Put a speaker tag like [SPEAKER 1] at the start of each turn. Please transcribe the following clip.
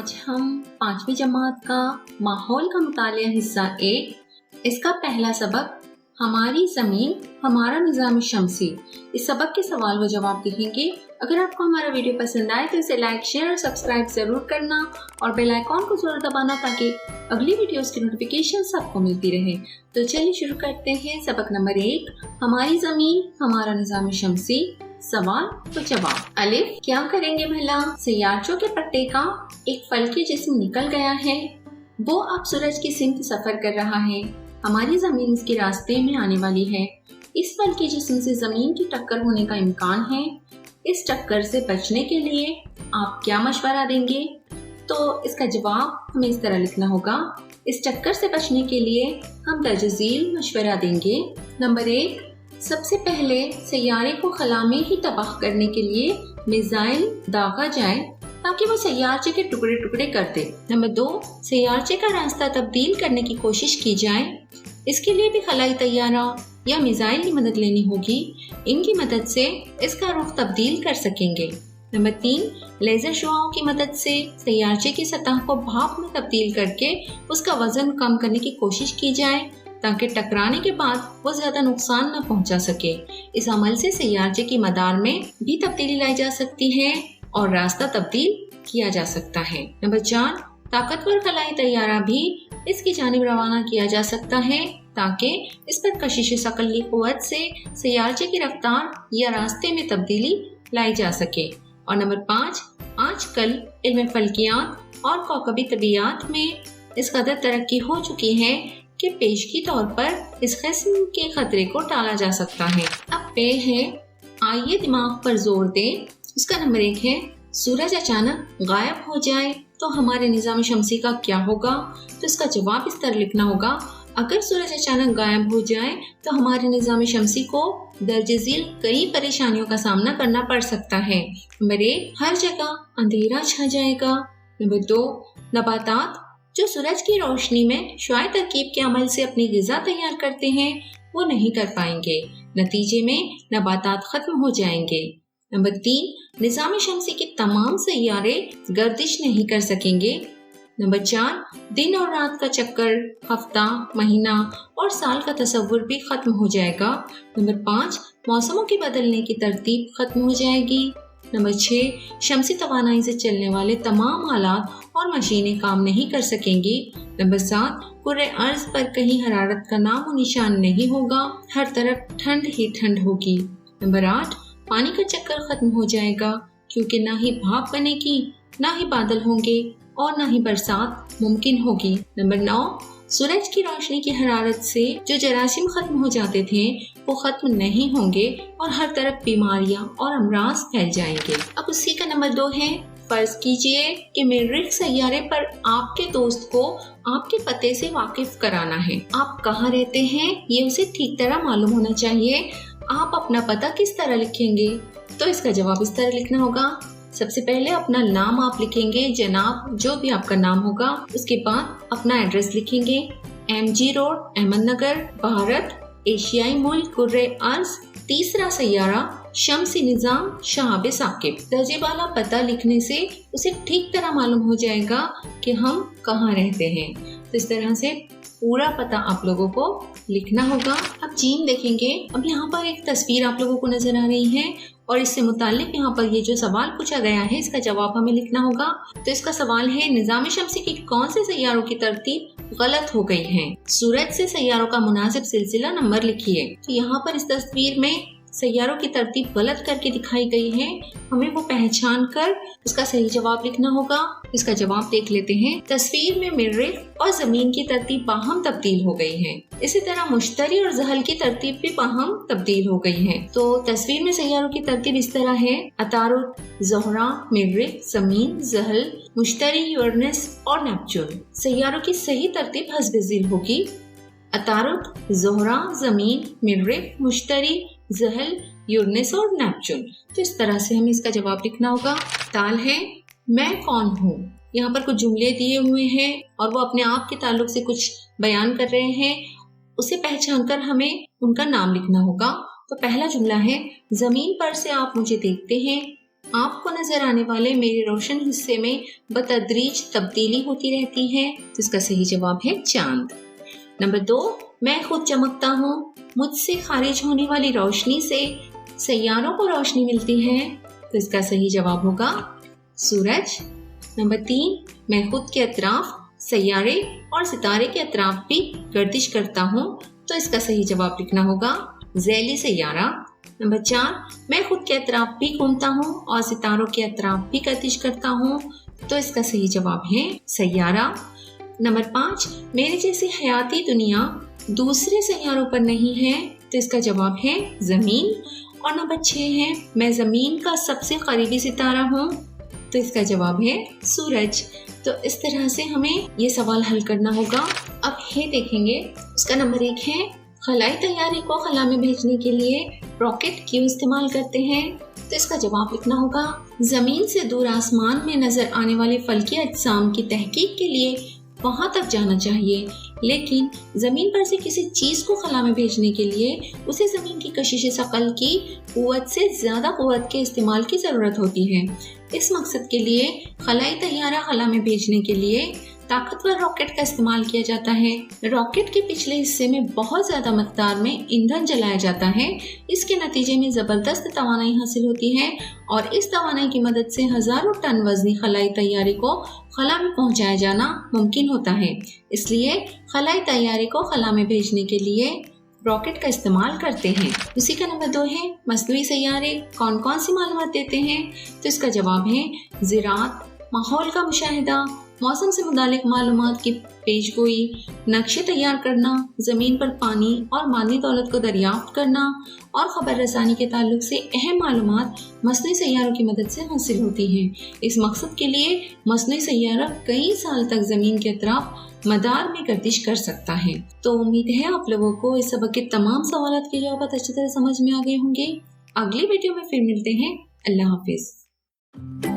[SPEAKER 1] आज हम 5वीं जमात का माहौल का मुतालिया हिस्सा 1 इसका पहला सबक हमारी ज़मीन हमारा निज़ाम शमसी, इस सबक के सवाल व जवाब देखेंगे। अगर आपको हमारा वीडियो पसंद आए तो इसे लाइक, शेयर और सब्सक्राइब ज़रूर करना और बेल आइकॉन को ज़रूर दबाना ताकि अगली वीडियोस की नोटिफिकेशन सबको मिलती रहे। तो चलिए शुरू करते हैं। सबक नंबर 1, हमारी ज़मीन हमारा निज़ाम शमसी। सवाल व जवाब। अलिफ, क्या करेंगे भला? सयारचों के पट्टे का एक फलकी जिस्म निकल गया है, वो अब सूरज की सिमत सफर कर रहा है। हमारी जमीन इसके रास्ते में आने वाली है। इस फलकी जिस्म से जमीन की टक्कर होने का इम्कान है। इस टक्कर से बचने के लिए आप क्या मशवरा देंगे? तो इसका जवाब हमें इस तरह लिखना होगा। इस टक्कर से बचने के लिए हम दर्जझील मशवरा देंगे। नंबर 1, सबसे पहले सैयारे को खला में ही तबाह करने के लिए मिसाइल दागा जाए ताकि वो सैयारचे के टुकड़े टुकड़े कर दे। नंबर 2, सैयारचे का रास्ता तब्दील करने की कोशिश की जाए। इसके लिए भी खलाई तैयारा या मिसाइल की मदद लेनी होगी। इनकी मदद से इसका रुख तब्दील कर सकेंगे। नंबर 3, लेजर शुआओं की मदद से सैयारचे की सतह को भाप में तब्दील करके उसका वजन कम करने की कोशिश की जाए ताकि टकराने के बाद वो ज्यादा नुकसान न पहुंचा सके। इस अमल से सैयारचे की मदार में भी तब्दीली लाई जा सकती है और रास्ता तब्दील किया जा सकता है। नंबर 4, ताकतवर खलाई तैयारा भी इसकी जानिब रवाना किया जा सकता है ताकि इस पर कशिश शकल की कुव्वत से सैयारचे की रफ्तार या रास्ते में तब्दीली लाई जा सके। और नंबर 5, आजकल इल्म फल्कियात और कौकबी तबीयात में इस कदर तरक्की हो चुकी है कि पेशगी तौर पर इस किस्म के खतरे को टाला जा सकता है। अब पे है, आइए दिमाग पर जोर दें। इसका नंबर 1 है, सूरज अचानक गायब हो जाए तो हमारे निज़ाम शमसी का क्या होगा? तो इसका जवाब इस तरह लिखना होगा। अगर सूरज अचानक गायब हो जाए तो हमारे निज़ाम शमसी को दर्जझील कई परेशानियों का सामना करना पड़ सकता है। नंबर 1, हर जगह अंधेरा छा जाएगा। नंबर 2, नबातात जो सूरज की रोशनी में शुआई तरकीब के अमल से अपनी ग़िज़ा तैयार करते हैं वो नहीं कर पाएंगे। नतीजे में नबातात खत्म हो जाएंगे। नंबर 3, निज़ाम शमसी के तमाम सैयारे गर्दिश नहीं कर सकेंगे। नंबर 4, दिन और रात का चक्कर, हफ्ता, महीना और साल का तस्वुर भी खत्म हो जाएगा। नंबर 5, मौसमों के बदलने की तरतीब खत्म हो जाएगी। नंबर 6, शमसी तवानाई से चलने वाले तमाम आलात और मशीनें काम नहीं कर सकेंगी। नंबर 7, कुर्रे अर्ज पर कहीं हरारत का नामो निशान नहीं होगा, हर तरफ ठंड ही ठंड होगी। नंबर 8, पानी का चक्कर खत्म हो जाएगा क्योंकि ना ही भाप बनेगी, ना ही बादल होंगे और ना ही बरसात मुमकिन होगी। नंबर 9, सूरज की रोशनी की हरारत से जो जरासीम खत्म हो जाते थे वो खत्म नहीं होंगे और हर तरफ बीमारियां और अमराज फैल जाएंगे। अब उसी का नंबर 2 है, फर्ज कीजिए कि मरीख सैयारे पर आपके दोस्त को आपके पते से वाकिफ कराना है। आप कहाँ रहते हैं ये उसे ठीक तरह मालूम होना चाहिए। आप अपना पता किस तरह लिखेंगे? तो इसका जवाब इस तरह लिखना होगा। सबसे पहले अपना नाम आप लिखेंगे, जनाब जो भी आपका नाम होगा। उसके बाद अपना एड्रेस लिखेंगे, MG रोड, अहमदनगर, भारत, एशियाई मुल्क, कुर्रे अर्ज, तीसरा सैयारा, शमसी निज़ाम, शहाब साकिब। दर्जे वाला पता लिखने से उसे ठीक तरह मालूम हो जाएगा कि हम कहाँ रहते हैं। तो इस तरह से पूरा पता आप लोगों को लिखना होगा। अब जीम देखेंगे। अब यहाँ पर एक तस्वीर आप लोगों को नजर आ रही है और इससे मुताल्लिक यहाँ पर ये जो सवाल पूछा गया है इसका जवाब हमें लिखना होगा। तो इसका सवाल है, निज़ाम शमसी की कौन से सैयारों की तरतीब गलत हो गई है? सूरज से सैयारों का मुनासिब सिलसिला नंबर लिखिए। तो यहाँ पर इस तस्वीर में सैयारों की तरतीब गलत करके दिखाई गई है। हमें वो पहचान कर उसका सही जवाब लिखना होगा। इसका जवाब देख लेते हैं। तस्वीर में मरीख और जमीन की तरतीब बाहम तब्दील हो गई है। इसी तरह मुश्तरी और जहल की तरतीब भी बाहम तब्दील हो गई है। तो तस्वीर में सैयारों की तरतीब इस तरह है, अतारुत, ज़ोहरा, मरीख, जमीन, जहल, मुश्तरी, यूरेनस और नेपच्यून। सैयारों की सही तरतीब हस्ब ज़िल होगी, अतारुत, ज़ोहरा, जमीन, मरीख, मुश्तरी, जहल, यूरेनस और नेपच्यून। तो इस तरह से हमें इसका जवाब लिखना होगा। ताल है, मैं कौन हूँ। यहाँ पर कुछ जुमले दिए हुए हैं और वो अपने आप के ताल्लुक से कुछ बयान कर रहे हैं। उसे पहचान कर हमें उनका नाम लिखना होगा। तो पहला जुमला है, जमीन पर से आप मुझे देखते हैं, आपको नजर आने वाले मेरे रोशन हिस्से में बतदरीज तब्दीली होती रहती है, तो इसका सही जवाब है चांद। नंबर 2, मैं खुद चमकता हूँ, मुझसे खारिज होने वाली रोशनी से सैयारों को रोशनी मिलती है, तो इसका सही जवाब होगा सूरज। नंबर 3, मैं खुद के अतराफ सैयारे और सितारे के अतराफ भी गर्दिश करता हूँ, तो इसका सही जवाब लिखना होगा ज़ैली सैयारा। नंबर 4, मैं खुद के अतराफ भी घूमता हूँ और सितारों के अतराफ भी गर्दिश करता हूँ, तो इसका सही जवाब है सैयारा। नंबर 5, मेरे जैसी हयाती दुनिया दूसरे सैयारों पर नहीं है, तो इसका जवाब है ज़मीन। और नंबर 6 है, मैं ज़मीन का सबसे करीबी सितारा हूँ, तो इसका जवाब है सूरज। तो इस तरह से हमें ये सवाल हल करना होगा। अब ये देखेंगे, उसका नंबर 1 है, खलाई तैयारी को खला में भेजने के लिए रॉकेट क्यों इस्तेमाल करते हैं, तो इसका जवाब लिखना होगा जमीन से दूर आसमान में नजर आने वाले फल्की अजसाम की तहकीक के लिए वहां तक जाना चाहिए, लेकिन जमीन पर से किसी चीज को खला में भेजने के लिए उसे जमीन की कशिश सकल की कुव्वत से ज्यादा कुव्वत के इस्तेमाल की जरूरत होती है। इस मकसद के लिए खलाई तैयारा खला में भेजने के लिए ताकतवर रॉकेट का इस्तेमाल किया जाता है। रॉकेट के पिछले हिस्से में बहुत ज्यादा मकदार में ईंधन जलाया जाता है। इसके नतीजे में जबरदस्त तवानाई हासिल होती है और इस तवानाई की मदद से हजारों टन वजनी खलाई तैयारी को खला में पहुंचाया जाना मुमकिन होता है। इसलिए खलाई तैयारी को खला में भेजने के लिए रॉकेट का इस्तेमाल करते हैं। उसी का नंबर 2 है, मसनूई सैयारे कौन कौन सी मालूमात देते हैं, तो इसका जवाब है ज़राअत, माहौल का मुशाहिदा, मौसम से मुतालिक मालूमात की पेशगोई, नक्शे तैयार करना, ज़मीन पर पानी और मादी दौलत को दरियाफ्त करना और ख़बर रसानी के ताल्लुक से अहम मालूमात मसनूई सैयारों की मदद से हासिल होती हैं। इस मकसद के लिए मसनूई सैयारा कई साल तक ज़मीन के अतराफ मदार में गर्दिश कर सकता है। तो उम्मीद है आप लोगों को इस सबक के तमाम सवालात के जवाब अच्छी तरह समझ में आ गए होंगे। अगली वीडियो में फिर मिलते हैं। अल्लाह हाफिज़।